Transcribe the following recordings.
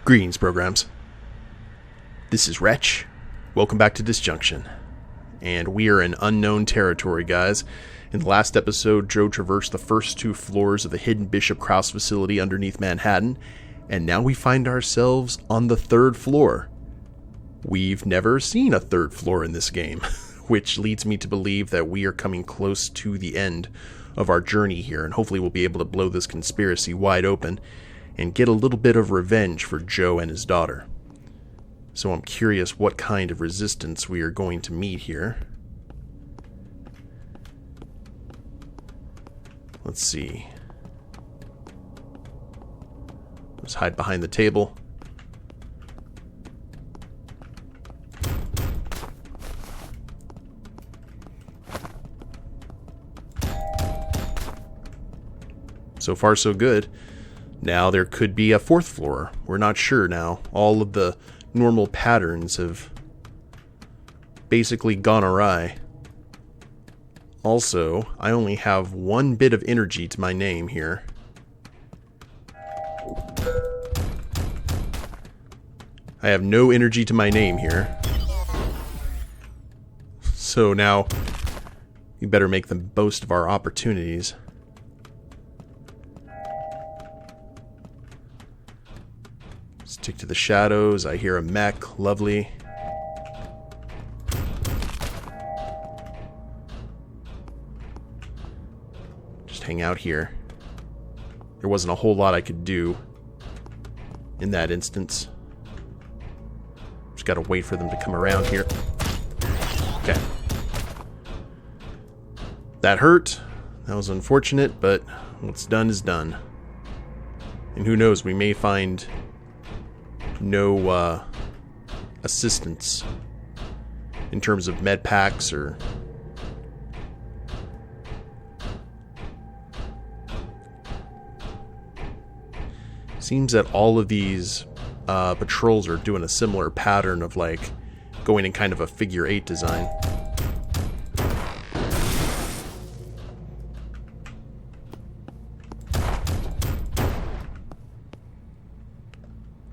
Greetings, programs. This is Wretch. Welcome back to Disjunction. And we are in unknown territory, guys. In the last episode, Joe traversed the first two floors of the hidden Bishop Krause facility underneath Manhattan, and now we find ourselves on the third floor. We've never seen a third floor in this game, which leads me to believe that we are coming close to the end of our journey here, and hopefully we'll be able to blow this conspiracy wide open and get a little bit of revenge for Joe and his daughter. So I'm curious what kind of resistance we are going to meet here. Let's see. Let's hide behind the table. So far, so good. Now, there could be a fourth floor. We're not sure now. All of the normal patterns have basically gone awry. Also, I only have one bit of energy to my name here. I have no energy to my name here. So now, we better make the most of our opportunities. Stick to the shadows. I hear a mech. Lovely. Just hang out here. There wasn't a whole lot I could do in that instance. Just gotta wait for them to come around here. Okay. That hurt. That was unfortunate, but what's done is done. And who knows, we may find no assistance in terms of med packs or seems that all of these patrols are doing a similar pattern of like going in kind of a figure 8 design.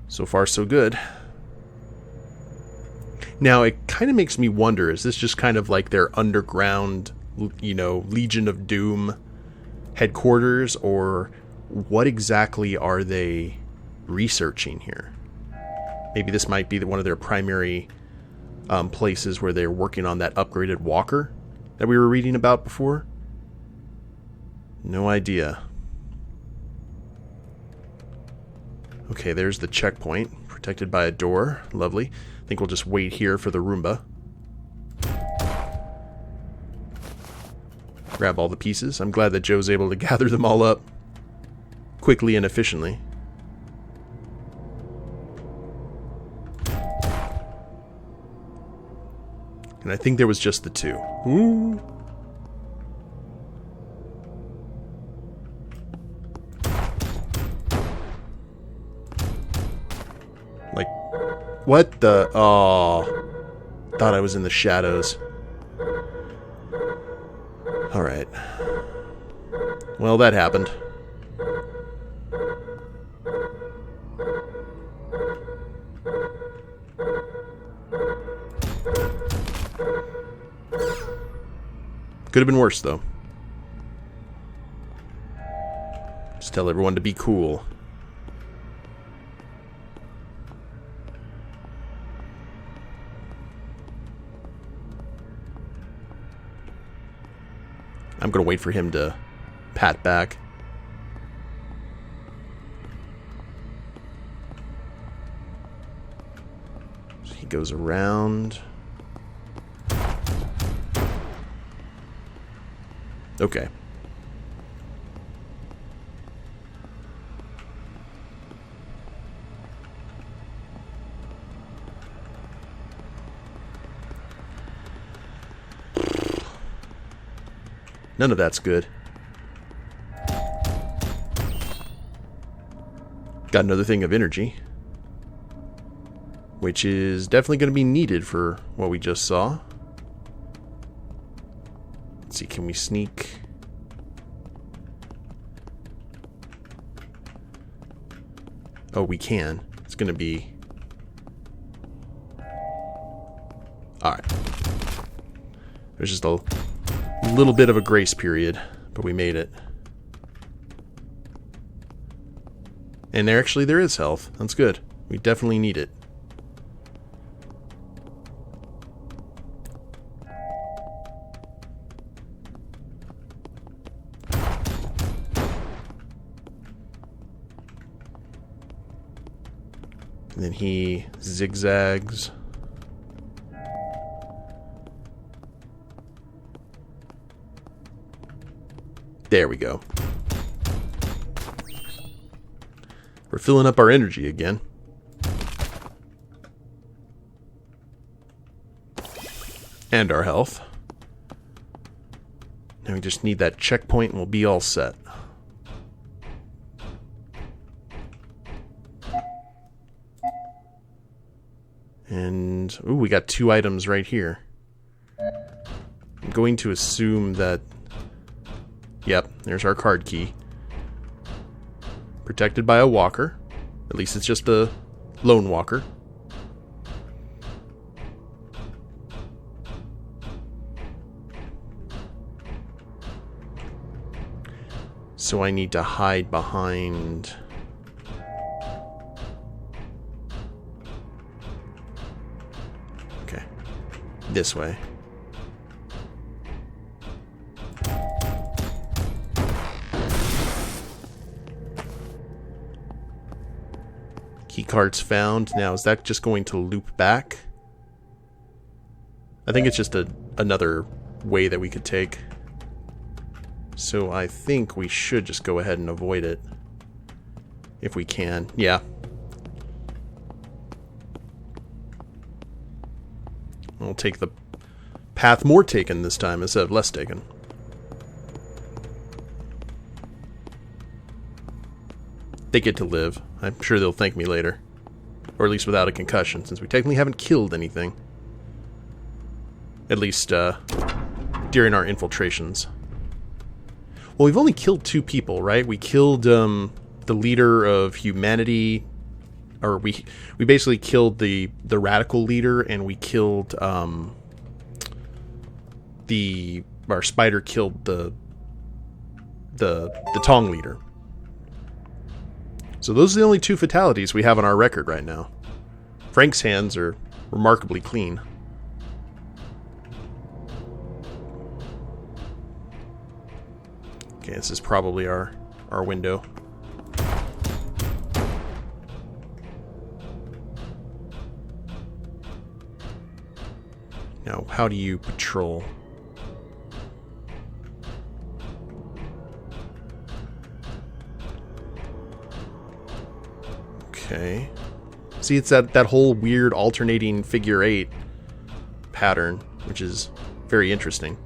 So far, so good. Now, it kind of makes me wonder, is this just kind of like their underground, Legion of Doom headquarters, or what exactly are they researching here? Maybe this might be one of their primary places where they're working on that upgraded walker that we were reading about before. No idea. Okay, there's the checkpoint, protected by a door. Lovely. I think we'll just wait here for the Roomba. Grab all the pieces. I'm glad that Joe's able to gather them all up quickly and efficiently. And I think there was just the two. Ooh. Like, what the? Oh, thought I was in the shadows. Alright. Well, that happened. Could have been worse, though. Just tell everyone to be cool. I'm going to wait for him to pat back. So he goes around. Okay. None of that's good. Got another thing of energy, which is definitely going to be needed for what we just saw. Let's see, can we sneak? Oh, we can. It's going to be... Alright. There's just a little bit of a grace period, but we made it. And there is health. That's good. We definitely need it. And then he zigzags. There we go. We're filling up our energy again. And our health. Now we just need that checkpoint and we'll be all set. And, ooh, we got 2 items right here. I'm going to assume that... Yep, there's our card key. Protected by a walker. At least it's just a lone walker. So I need to hide behind... Okay. This way. Keycards found. Now, is that just going to loop back? I think it's just another way that we could take. So I think we should just go ahead and avoid it. If we can. Yeah. We'll take the path more taken this time instead of less taken. They get to live. I'm sure they'll thank me later. Or at least without a concussion, since we technically haven't killed anything. At least, during our infiltrations. Well, we've only killed 2 people, right? We killed, the leader of humanity... Or we basically killed the radical leader, and we killed, our spider killed the Tong leader. So those are the only 2 fatalities we have on our record right now. Frank's hands are remarkably clean. Okay, this is probably our window. Now, how do you patrol? Okay. See, it's that whole weird alternating figure 8 pattern, which is very interesting.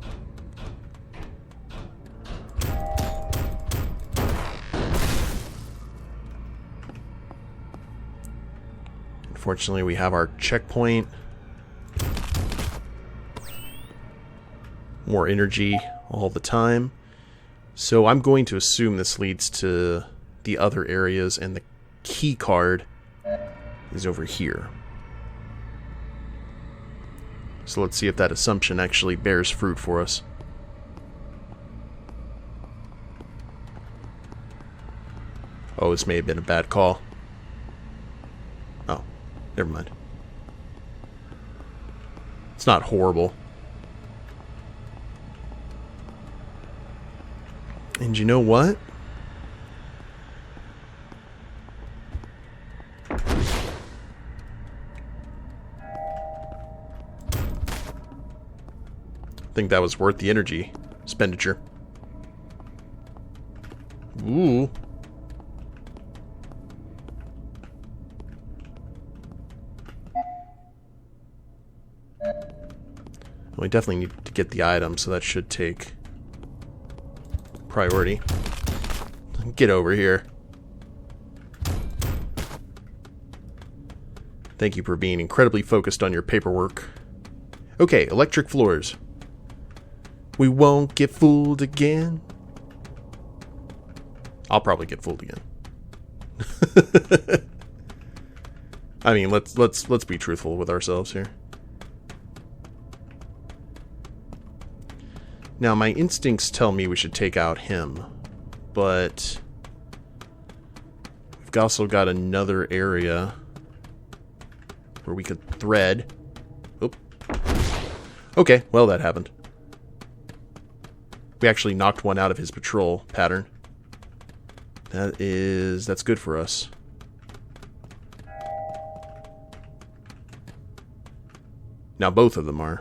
Unfortunately, we have our checkpoint. More energy all the time. So I'm going to assume this leads to the other areas, and the key card is over here. So let's see if that assumption actually bears fruit for us. Oh, this may have been a bad call. Oh, never mind. It's not horrible. And you know what? I think that was worth the energy expenditure. Ooh. We definitely need to get the item, so that should take priority. Get over here. Thank you for being incredibly focused on your paperwork. Okay, electric floors. We won't get fooled again. I'll probably get fooled again. I mean, let's be truthful with ourselves here. Now, my instincts tell me we should take out him, but we've also got another area where we could thread. Oop. Okay, well, that happened. We actually knocked one out of his patrol pattern. That's good for us. Now both of them are.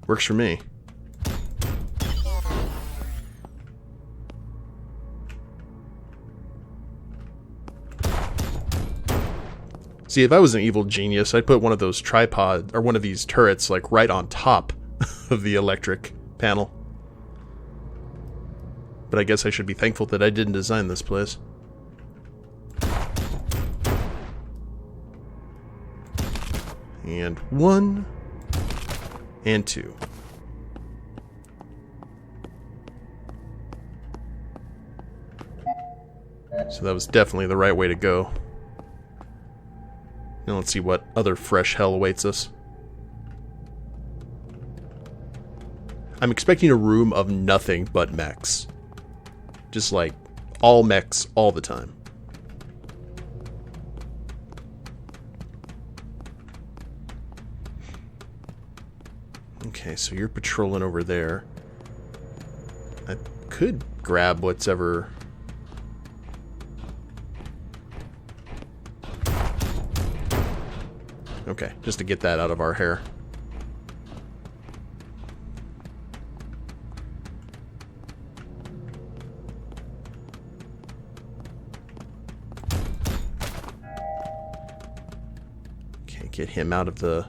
Works for me. See, if I was an evil genius, I'd put one of those tripod or one of these turrets like right on top of the electric panel. But I guess I should be thankful that I didn't design this place. And 1 and 2. So that was definitely the right way to go. Now let's see what other fresh hell awaits us. I'm expecting a room of nothing but mechs. Just like all mechs all the time. Okay, so you're patrolling over there. I could grab whatever. Okay, just to get that out of our hair. Okay, get him out of the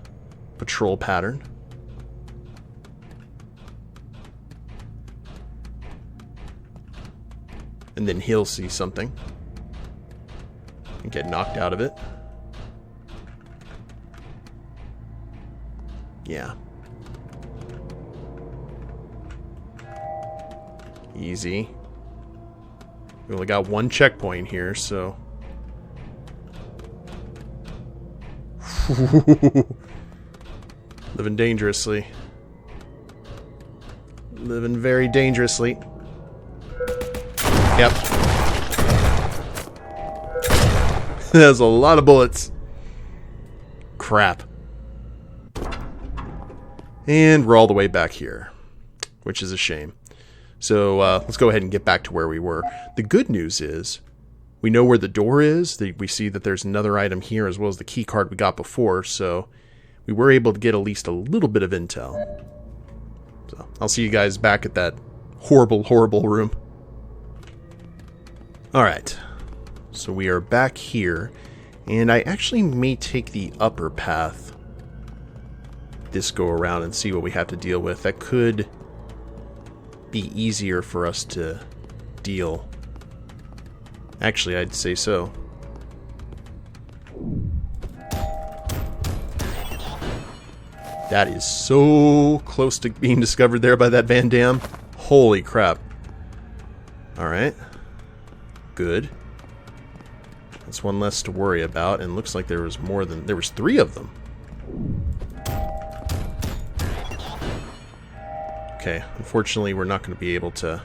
patrol pattern. And then he'll see something and get knocked out of it. Yeah. Easy. We only got one checkpoint here, so... Living dangerously. Living very dangerously. Yep. There's a lot of bullets. Crap. And we're all the way back here, which is a shame. So let's go ahead and get back to where we were. The good news is we know where the door is. We see that there's another item here as well as the key card we got before. So we were able to get at least a little bit of intel. So I'll see you guys back at that horrible, horrible room. Alright, so we are back here, and I actually may take the upper path this go around and see what we have to deal with. That could be easier for us to deal. Actually, I'd say so. That is so close to being discovered there by that Van Damme. Holy crap. Alright. Good. That's one less to worry about, and looks like there was more than... There was 3 of them. Okay, unfortunately we're not going to be able to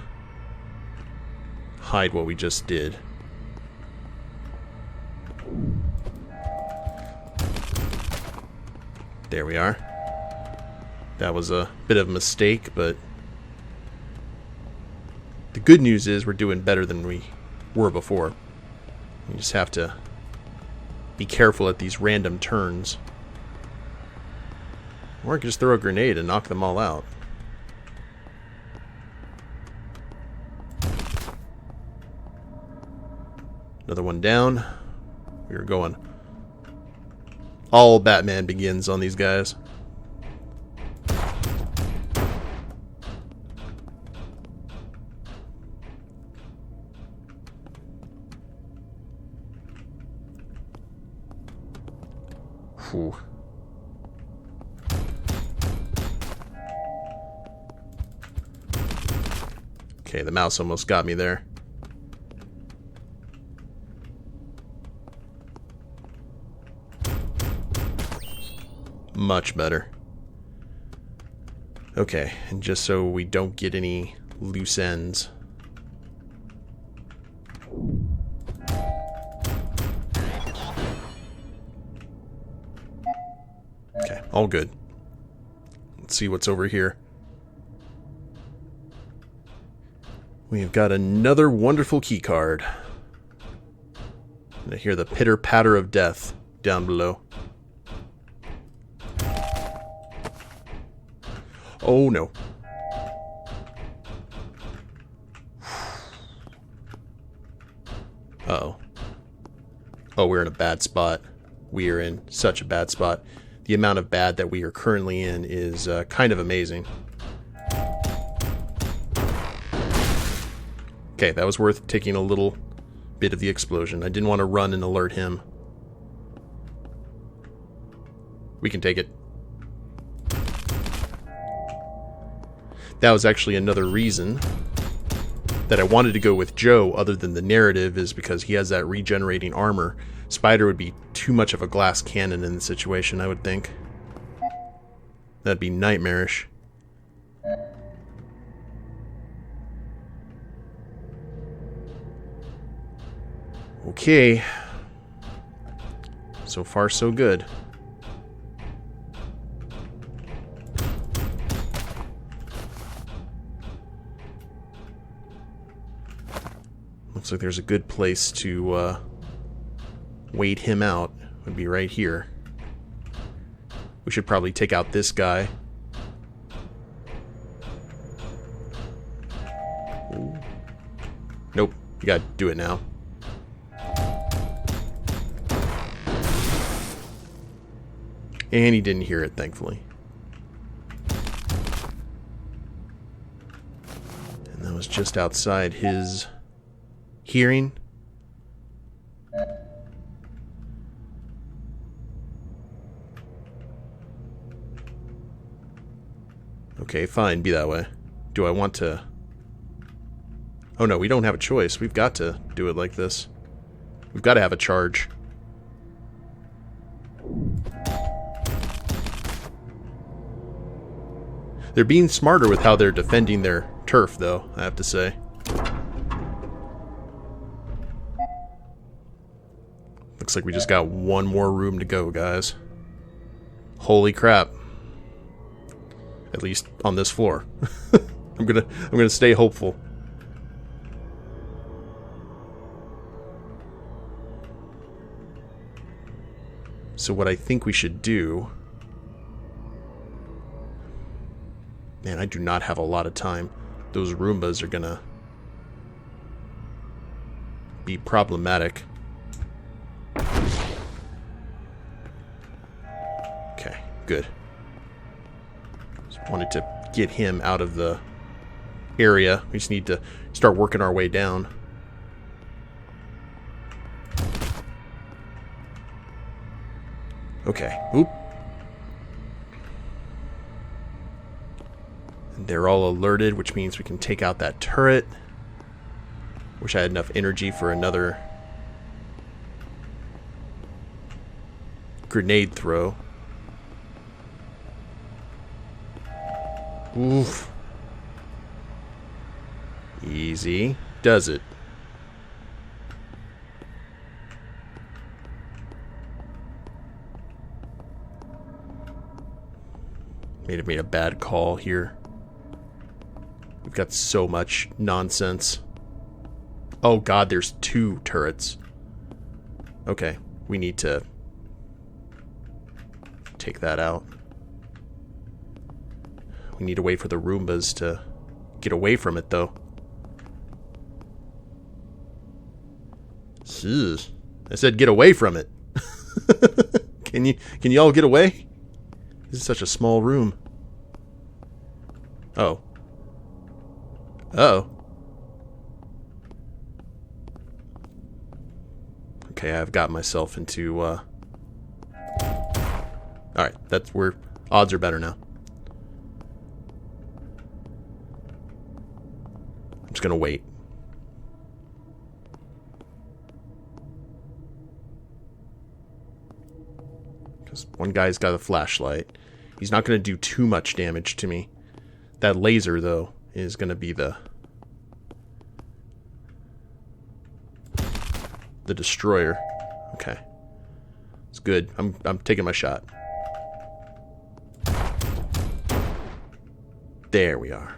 hide what we just did. There we are. That was a bit of a mistake, but the good news is we're doing better than we were before. You just have to be careful at these random turns. Or I could just throw a grenade and knock them all out. Another one down. We are going. All Batman begins on these guys. Whew. Okay, the mouse almost got me there. Much better. Okay, and just so we don't get any loose ends. Okay, all good. Let's see what's over here. We have got another wonderful key card. And I hear the pitter-patter of death down below. Oh no. Uh-oh. Oh, we're in a bad spot. We are in such a bad spot. The amount of bad that we are currently in is kind of amazing. Okay, that was worth taking a little bit of the explosion. I didn't want to run and alert him. We can take it. That was actually another reason that I wanted to go with Joe, other than the narrative, is because he has that regenerating armor. Spider would be too much of a glass cannon in the situation, I would think. That'd be nightmarish. Okay. So far, so good. Looks like there's a good place to wait him out. Would be right here. We should probably take out this guy. Ooh. Nope, you gotta do it now. And he didn't hear it, thankfully. And that was just outside his hearing. Okay, fine, be that way. Do I want to... Oh no, we don't have a choice. We've got to do it like this. We've got to have a charge. They're being smarter with how they're defending their turf, though, I have to say. Looks like we just got one more room to go, guys. Holy crap. At least on this floor. I'm gonna stay hopeful. So what I think we should do... Man, I do not have a lot of time. Those Roombas are gonna be problematic. Okay, good. Just wanted to get him out of the area. We just need to start working our way down. Okay, oop. And they're all alerted, which means we can take out that turret. Wish I had enough energy for another grenade throw. Oof. Easy does it. May have made a bad call here. We've got so much nonsense. Oh god, there's 2 turrets. Okay, we need to take that out. We need to wait for the Roombas to get away from it, though. Jeez. I said get away from it. Can you all get away? This is such a small room. Oh. Uh-oh. Okay, I've got myself into, Alright, that's where odds are better now. I'm just just going to wait. Because one guy's got a flashlight. He's not going to do too much damage to me. That laser, though, is going to be the destroyer. Okay. It's good. I'm taking my shot. There we are.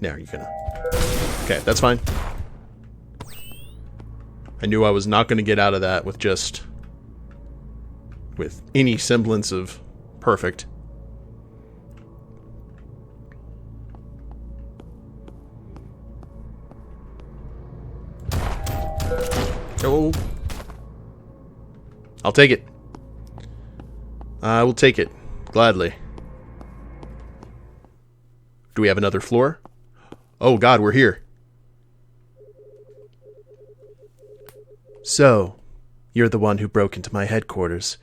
Now you're gonna... Okay, that's fine. I knew I was not going to get out of that with any semblance of perfect. Oh. I'll take it. I will take it. Gladly. Do we have another floor? Oh god, we're here. So, you're the one who broke into my headquarters.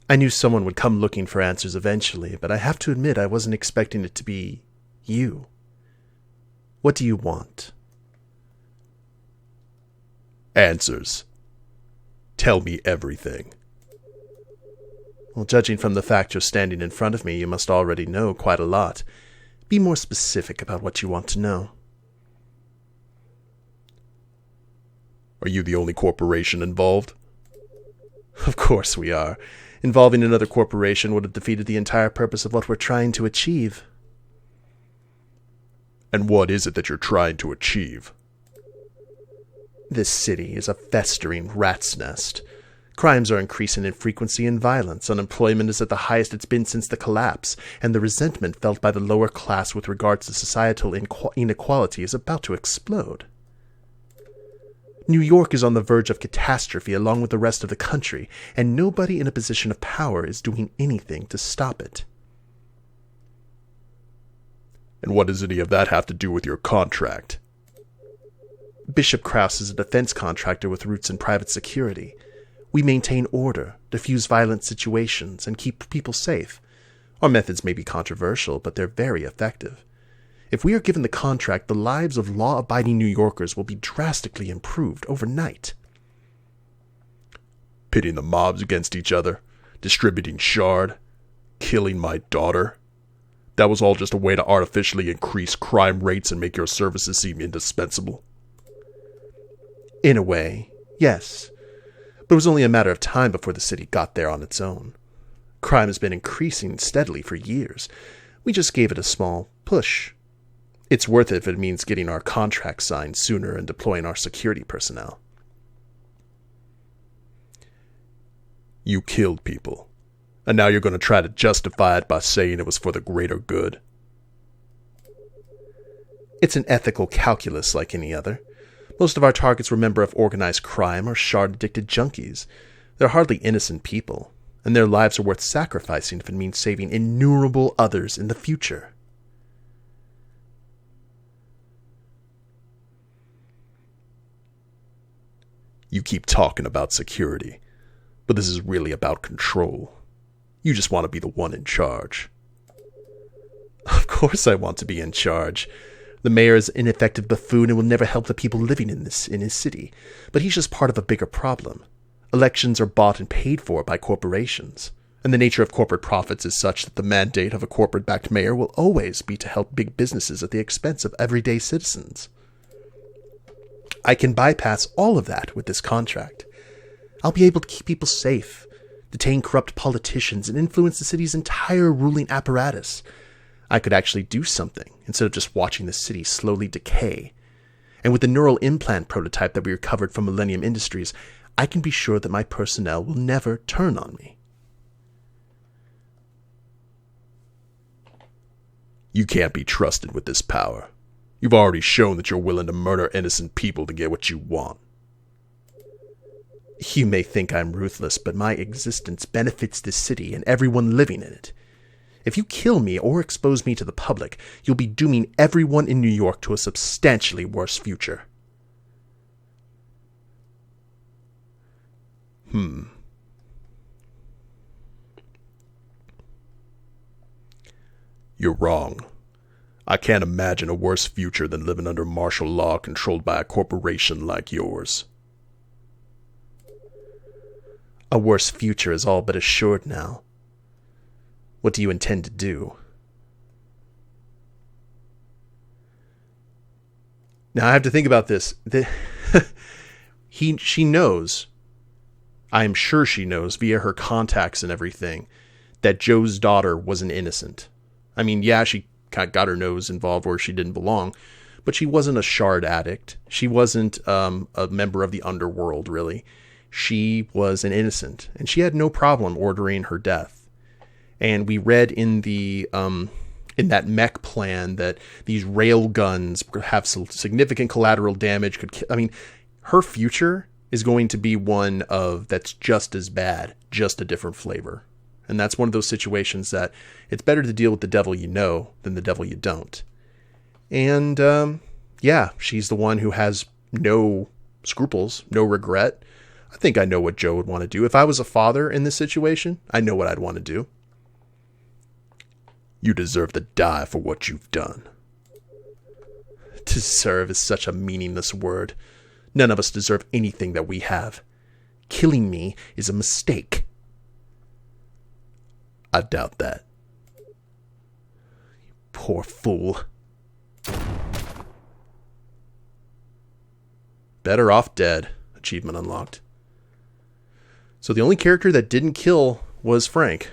I knew someone would come looking for answers eventually, but I have to admit I wasn't expecting it to be you. What do you want? Answers. Tell me everything. Well, judging from the fact you're standing in front of me, you must already know quite a lot. Be more specific about what you want to know. Are you the only corporation involved? Of course we are. Involving another corporation would have defeated the entire purpose of what we're trying to achieve. And what is it that you're trying to achieve? This city is a festering rat's nest. Crimes are increasing in frequency and violence, unemployment is at the highest it's been since the collapse, and the resentment felt by the lower class with regards to societal inequality is about to explode. New York is on the verge of catastrophe along with the rest of the country, and nobody in a position of power is doing anything to stop it. And what does any of that have to do with your contract? Bishop Krause is a defense contractor with roots in private security. We maintain order, diffuse violent situations, and keep people safe. Our methods may be controversial, but they're very effective. If we are given the contract, the lives of law-abiding New Yorkers will be drastically improved overnight. Pitting the mobs against each other, distributing shard, killing my daughter. That was all just a way to artificially increase crime rates and make your services seem indispensable. In a way, yes. But it was only a matter of time before the city got there on its own. Crime has been increasing steadily for years. We just gave it a small push. It's worth it if it means getting our contract signed sooner and deploying our security personnel. You killed people, and now you're going to try to justify it by saying it was for the greater good. It's an ethical calculus like any other. Most of our targets were members of organized crime or shard-addicted junkies. They're hardly innocent people, and their lives are worth sacrificing if it means saving innumerable others in the future. You keep talking about security, but this is really about control. You just want to be the one in charge. Of course I want to be in charge. The mayor is an ineffective buffoon and will never help the people living in his city, but he's just part of a bigger problem. Elections are bought and paid for by corporations, and the nature of corporate profits is such that the mandate of a corporate-backed mayor will always be to help big businesses at the expense of everyday citizens. I can bypass all of that with this contract. I'll be able to keep people safe, detain corrupt politicians, and influence the city's entire ruling apparatus. I could actually do something instead of just watching the city slowly decay. And with the neural implant prototype that we recovered from Millennium Industries, I can be sure that my personnel will never turn on me. You can't be trusted with this power. You've already shown that you're willing to murder innocent people to get what you want. You may think I'm ruthless, but my existence benefits this city and everyone living in it. If you kill me or expose me to the public, you'll be dooming everyone in New York to a substantially worse future. You're wrong. I can't imagine a worse future than living under martial law controlled by a corporation like yours. A worse future is all but assured now. What do you intend to do? Now I have to think about this. She knows, I am sure she knows via her contacts and everything, that Joe's daughter was an innocent. I mean, yeah, she got her nose involved where she didn't belong, but she wasn't a shard addict. She wasn't a member of the underworld, really. She was an innocent, and she had no problem ordering her death. And we read in the in that mech plan that these rail guns have some significant collateral damage. Her future is going to be one of that's just as bad, just a different flavor. And that's one of those situations that it's better to deal with the devil you know than the devil you don't. And yeah, she's the one who has no scruples, no regret. I think I know what Joe would want to do. If I was a father in this situation, I know what I'd want to do. You deserve to die for what you've done. Deserve is such a meaningless word. None of us deserve anything that we have. Killing me is a mistake. I doubt that. You poor fool. Better off dead. Achievement unlocked. So the only character that didn't kill was Frank.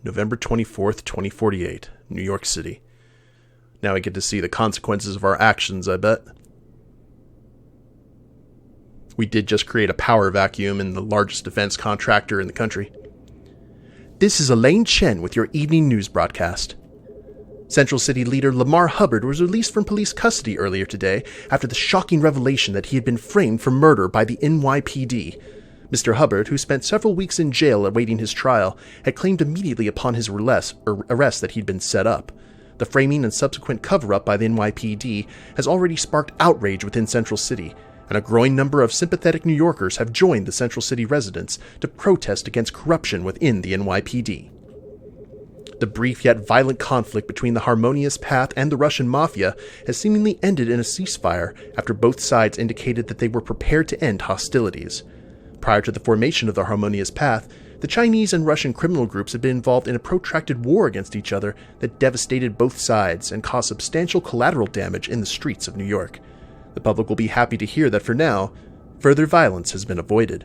November 24th, 2048, New York City. Now we get to see the consequences of our actions, I bet. We did just create a power vacuum in the largest defense contractor in the country. This is Elaine Chen with your evening news broadcast. Central City leader Lamar Hubbard was released from police custody earlier today after the shocking revelation that he had been framed for murder by the NYPD. Mr. Hubbard, who spent several weeks in jail awaiting his trial, had claimed immediately upon his arrest that he'd been set up. The framing and subsequent cover-up by the NYPD has already sparked outrage within Central City, and a growing number of sympathetic New Yorkers have joined the Central City residents to protest against corruption within the NYPD. The brief yet violent conflict between the Harmonious Path and the Russian Mafia has seemingly ended in a ceasefire after both sides indicated that they were prepared to end hostilities. Prior to the formation of the Harmonious Path, the Chinese and Russian criminal groups had been involved in a protracted war against each other that devastated both sides and caused substantial collateral damage in the streets of New York. The public will be happy to hear that for now, further violence has been avoided.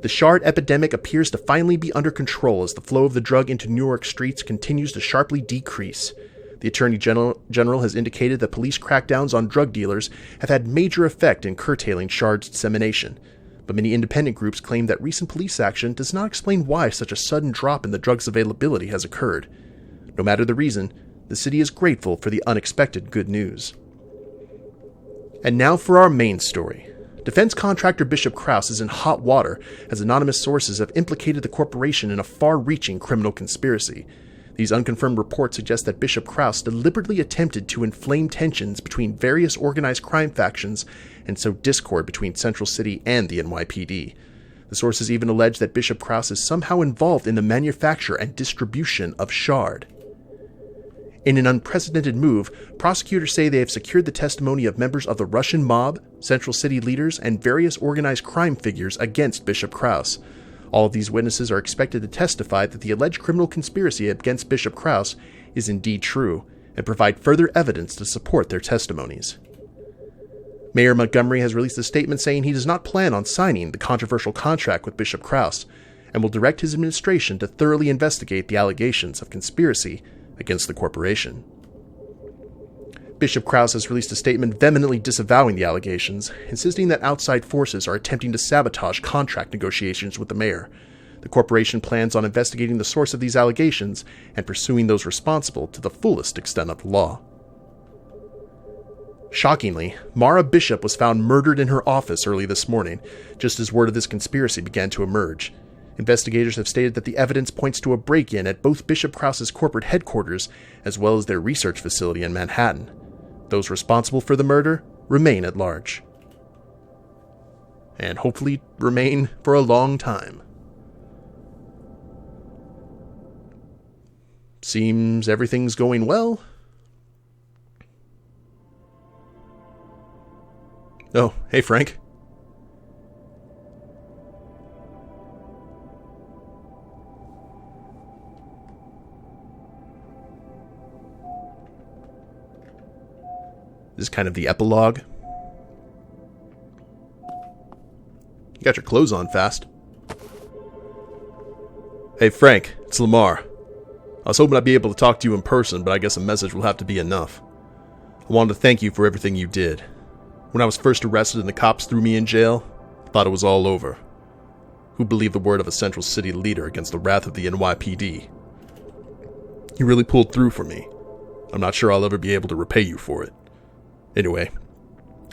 The shard epidemic appears to finally be under control as the flow of the drug into New York streets continues to sharply decrease. The Attorney General has indicated that police crackdowns on drug dealers have had major effect in curtailing shard's dissemination, but many independent groups claim that recent police action does not explain why such a sudden drop in the drug's availability has occurred. No matter the reason, the city is grateful for the unexpected good news. And now for our main story. Defense contractor Bishop Krause is in hot water as anonymous sources have implicated the corporation in a far-reaching criminal conspiracy. These unconfirmed reports suggest that Bishop Krause deliberately attempted to inflame tensions between various organized crime factions and sow discord between Central City and the NYPD. The sources even allege that Bishop Krause is somehow involved in the manufacture and distribution of shard. In an unprecedented move, prosecutors say they have secured the testimony of members of the Russian mob, Central City leaders, and various organized crime figures against Bishop Krause. All of these witnesses are expected to testify that the alleged criminal conspiracy against Bishop Krause is indeed true, and provide further evidence to support their testimonies. Mayor Montgomery has released a statement saying he does not plan on signing the controversial contract with Bishop Krause, and will direct his administration to thoroughly investigate the allegations of conspiracy against the corporation. Bishop Krause has released a statement vehemently disavowing the allegations, insisting that outside forces are attempting to sabotage contract negotiations with the mayor. The corporation plans on investigating the source of these allegations and pursuing those responsible to the fullest extent of the law. Shockingly, Mara Bishop was found murdered in her office early this morning, just as word of this conspiracy began to emerge. Investigators have stated that the evidence points to a break-in at both Bishop Krause's corporate headquarters as well as their research facility in Manhattan. Those responsible for the murder remain at large. And hopefully remain for a long time. Seems everything's going well. Oh, hey Frank. This is kind of the epilogue. You got your clothes on fast. Hey Frank, it's Lamar. I was hoping I'd be able to talk to you in person, but I guess a message will have to be enough. I wanted to thank you for everything you did. When I was first arrested and the cops threw me in jail, I thought it was all over. Who believed the word of a Central City leader against the wrath of the NYPD? You really pulled through for me. I'm not sure I'll ever be able to repay you for it. Anyway,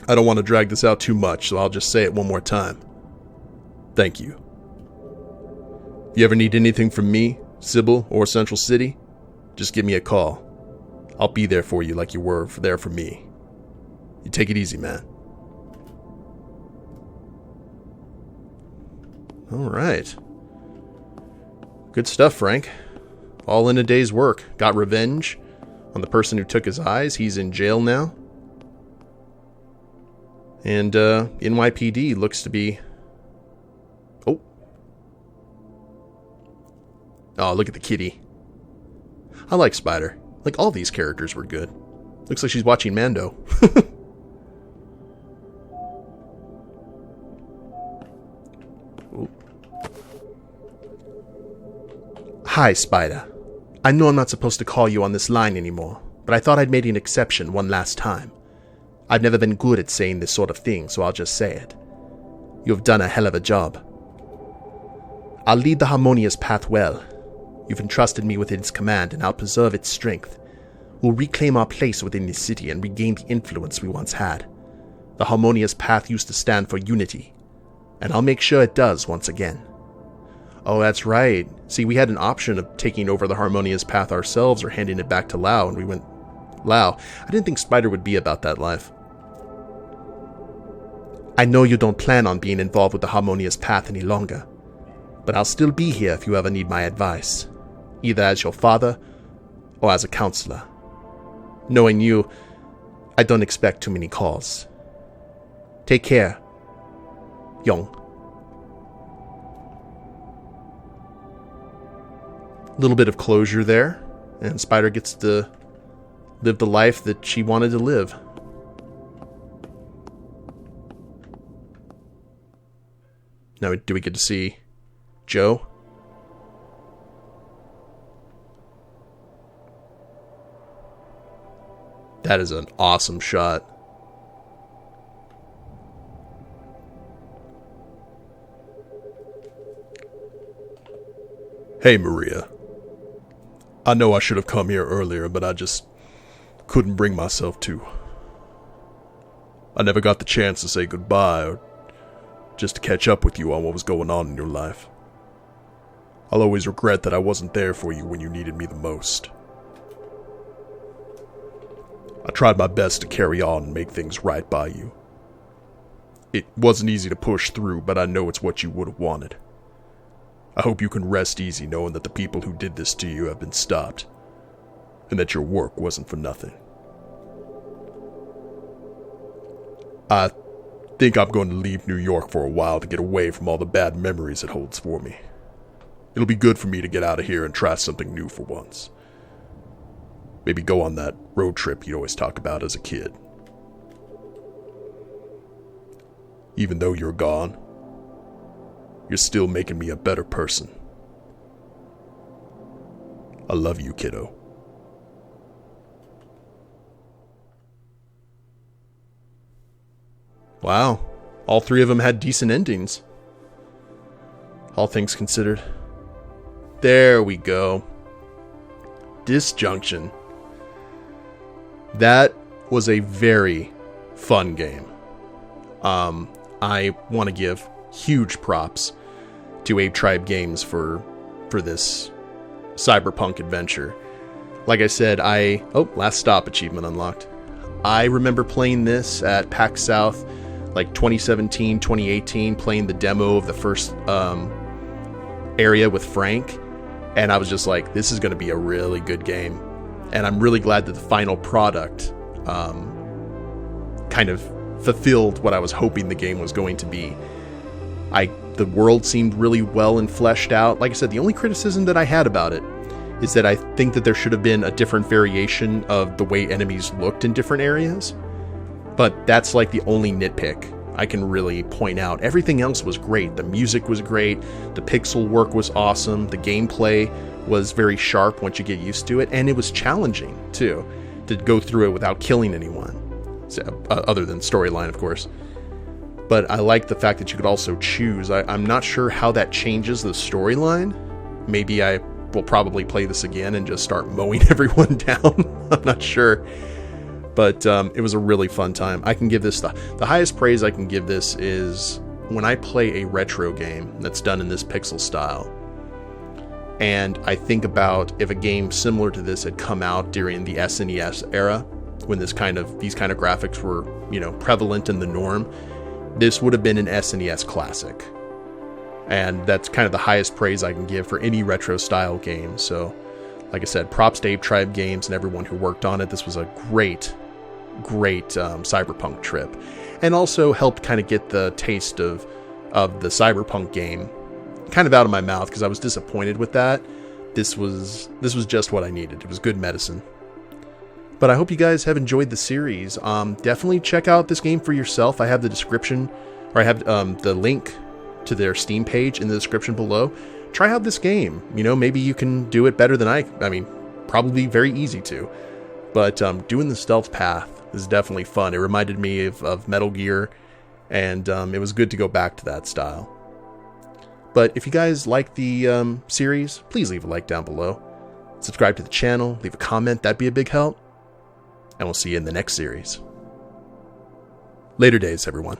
I don't want to drag this out too much, so I'll just say it one more time. Thank you. If you ever need anything from me, Sybil, or Central City, just give me a call. I'll be there for you like you were there for me. You take it easy, man. Alright. Good stuff, Frank. All in a day's work. Got revenge on the person who took his eyes. He's in jail now. And NYPD looks to be... Oh, look at the kitty. I like Spider. Like, all these characters were good. Looks like she's watching Mando. Hi, Spider. I know I'm not supposed to call you on this line anymore, but I thought I'd made an exception one last time. I've never been good at saying this sort of thing, so I'll just say it. You've done a hell of a job. I'll lead the Harmonious Path well. You've entrusted me with its command, and I'll preserve its strength. We'll reclaim our place within the city and regain the influence we once had. The Harmonious Path used to stand for unity, and I'll make sure it does once again. Oh, that's right. See, we had an option of taking over the Harmonious Path ourselves or handing it back to Lau, and we went, Lau. I didn't think Spider would be about that life. I know you don't plan on being involved with the Harmonious Path any longer, but I'll still be here if you ever need my advice, either as your father or as a counselor. Knowing you, I don't expect too many calls. Take care, Young. Little bit of closure there, and Spider gets to live the life that she wanted to live. Now, do we get to see Joe? That is an awesome shot. Hey, Maria. I know I should have come here earlier, but I just couldn't bring myself to. I never got the chance to say goodbye or just to catch up with you on what was going on in your life. I'll always regret that I wasn't there for you when you needed me the most. I tried my best to carry on and make things right by you. It wasn't easy to push through, but I know it's what you would have wanted. I hope you can rest easy knowing that the people who did this to you have been stopped, and that your work wasn't for nothing. I think I'm going to leave New York for a while to get away from all the bad memories it holds for me. It'll be good for me to get out of here and try something new for once. Maybe go on that road trip you'd always talk about as a kid. Even though you're gone, you're still making me a better person. I love you, kiddo. Wow. All three of them had decent endings. All things considered. There we go. Disjunction. That was a very fun game. I want to give huge props to Ape Tribe Games for this cyberpunk adventure. Like I said, last stop achievement unlocked. I remember playing this at PAX South, like 2017, 2018, playing the demo of the first area with Frank, And I was just like, this is going to be a really good game. And I'm really glad that the final product kind of fulfilled what I was hoping the game was going to be. The world seemed really well and fleshed out. Like I said, the only criticism that I had about it is that I think that there should have been a different variation of the way enemies looked in different areas. But that's like the only nitpick I can really point out. Everything else was great. The music was great. The pixel work was awesome. The gameplay was very sharp once you get used to it. And it was challenging, too, to go through it without killing anyone. So, other than storyline, of course. But I like the fact that you could also choose. I'm not sure how that changes the storyline. Maybe I will probably play this again and just start mowing everyone down. I'm not sure. But it was a really fun time. I can give this the highest praise I can give this is when I play a retro game that's done in this pixel style. And I think about if a game similar to this had come out during the SNES era, when these kind of graphics were, prevalent in the norm, this would have been an SNES classic. And that's kind of the highest praise I can give for any retro style game. So, like I said, props to Ape Tribe Games and everyone who worked on it. This was a great cyberpunk trip, and also helped kind of get the taste of the cyberpunk game kind of out of my mouth, because I was disappointed with that. This was just what I needed. It was good medicine. But I hope you guys have enjoyed the series. Definitely check out this game for yourself. I have the description, or I have the link to their Steam page in the description below. Try out this game. Maybe you can do it better than I mean, probably very easy to. But doing the stealth path is definitely fun. It reminded me of Metal Gear, and it was good to go back to that style. But if you guys like the series, please leave a like down below. Subscribe to the channel, leave a comment, that'd be a big help. And we'll see you in the next series. Later days, everyone.